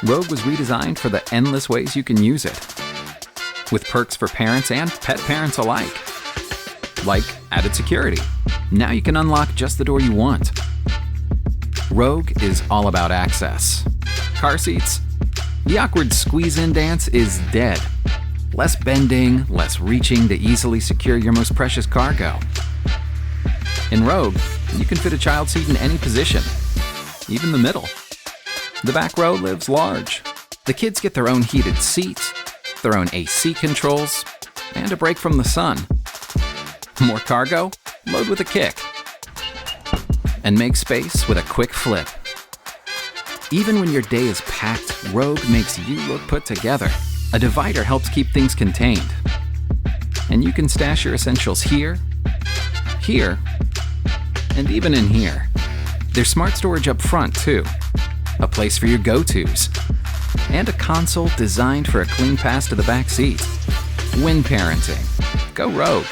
Rogue was redesigned for the endless ways you can use it, with perks for parents and pet parents alike. Like added security. Now you can unlock just the door you want. Rogue is all about access. Car seats? The awkward squeeze-in dance is dead. Less bending, less reaching to easily secure your most precious cargo. In Rogue, you can fit a child seat in any position, even the middle. The back row lives large. The kids get their own heated seats, their own AC controls, and a break from the sun. More cargo? Load with a kick. And make space with a quick flip. Even when your day is packed, Rogue makes you look put together. A divider helps keep things contained. And you can stash your essentials here, here, and even in here. There's smart storage up front, too. A place for your go-tos. And a console designed for a clean pass to the back seat. When parenting, go Rogue.